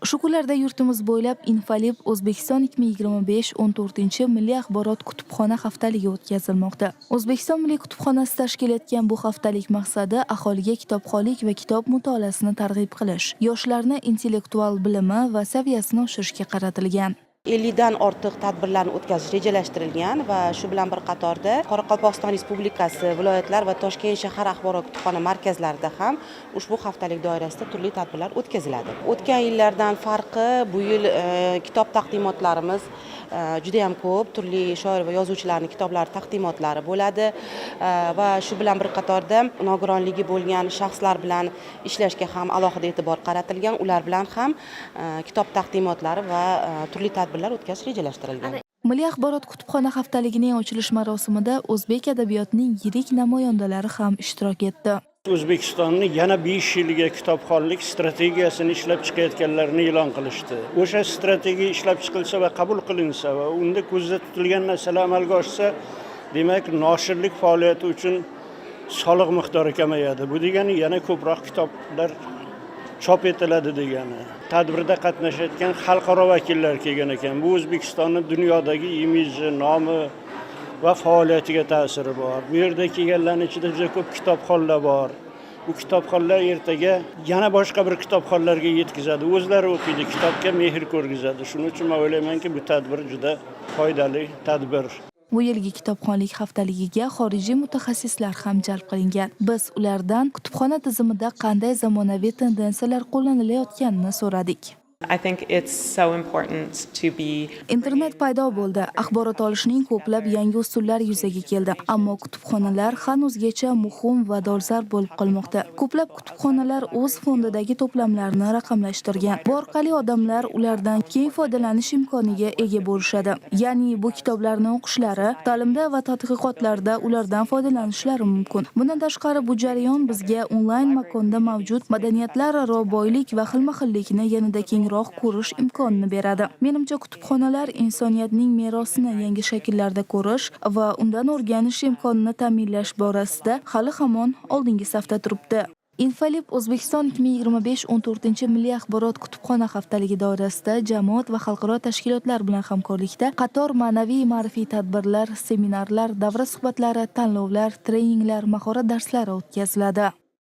Shu kunlarda yurtimiz bo'ylab Infolib O'zbekiston 2025-14 milliy axborot kutubxona haftaligi o'tkazilmoqda. O'zbekiston Milliy kutubxonasi tashkil etgan bu haftalik maqsadi aholiga kitobxonlik va kitob mutolaasini targ'ib qilish, yoshlarni intellektual bilimi va saviyasini oshirishga qaratilgan. 50 dan ortiq tadbirlarni o'tkazish rejalashtirilgan va shu bilan bir qatorda Qoraqalpog'iston Respublikasi, viloyatlar va Toshkent shahar axborot kutubxona markazlarida ham ushbu haftalik doirasida turli tadbirlar o'tkaziladi. O'tgan yillardan farqi bu yil kitob taqdimotlarimiz juda ham ko'p, turli shoir va yozuvchilarning kitoblari taqdimotlari bo'ladi va shu bilan bir qatorda nogironligi bo'lgan shaxslar bilan ishlashga ham alohida e'tibor qaratilgan. Ular bilan ham kitob taqdimotlari va turli tadbirlar o'tkazish rejalashtirilgan. Milliy axborot kutubxona haftaligining ochilish marosimida o'zbek adabiyotining yirik namoyandalari ham ishtirok etdi. O'zbekistonni yana 5 yilga kitobxonlik strategiyasini ishlab chiqayotganlarini e'lon qilishdi. O'sha strategiya ishlab chiqilsa va qabul qilinsa va unda ko'zda tutilgan masala amalga oshsa, demak, noshirlik faoliyati uchun soliq miqdori kamayadi. Bu degani yana ko'proq kitoblar chop etiladi degani. Tadbirda qatnashayotgan xalqaro vakillar kelgan ekan. Bu O'zbekistonning dunyodagi imiji, nomi va faoliyatiga ta'siri bor. Bu yerda kelganlarning ichida juda ko'p kitobxonlar bor. Bu kitobxonlar ertaga yana boshqa bir kitobxonlarga yetkazadi. O'zlari o'qiydi, kitobga mehr ko'rgizadi. Shuning uchun men o'ylaymanki, bu tadbir juda foydali tadbir. Bu yilgi kitobxonlik haftaligiga xorijiy mutaxassislar ham jalb qilingan. Biz ulardan kutubxona tizimida qanday zamonaviy tendensiyalar qo'llanilayotganini so'radik. Internet paydo bo'ldi. Axborot olishning ko'plab yangi usullar yuzaga keldi. Ammo kutubxonalar hanuzgacha muhim va dolzarb bo'lib qolmoqda. Ko'plab kutubxonalar o'z fondidagi to'plamlarni raqamlashtirgan. Bu orqali odamlar ulardan keng foydalanish imkoniga ega bo'lishadi. Ya'ni bu kitoblarni o'qishlari, ta'limda va tadqiqotlarda ulardan foydalanishlari mumkin. Bundan tashqari bu jarayon bizga onlayn makonda mavjud madaniyatlararo boylik va xilma-xillikni yanada kengroq ko'rish imkonini beradi. Menimcha, kutubxonalar insoniyatning merosini yangi shakllarda ko'rish va undan o'rganish imkonini ta'minlash borasida hali hamon oldingi safda turibdi. Infolib O'zbekiston 2025-14 milliy axborot kutubxona haftaligi doirasida jamoat va xalqaro tashkilotlar bilan hamkorlikda qator ma'naviy ma'rifiy tadbirlar, seminarlar, davra suhbatlari, tanlovlar, treninglar, mahorat darslari o'tkaziladi.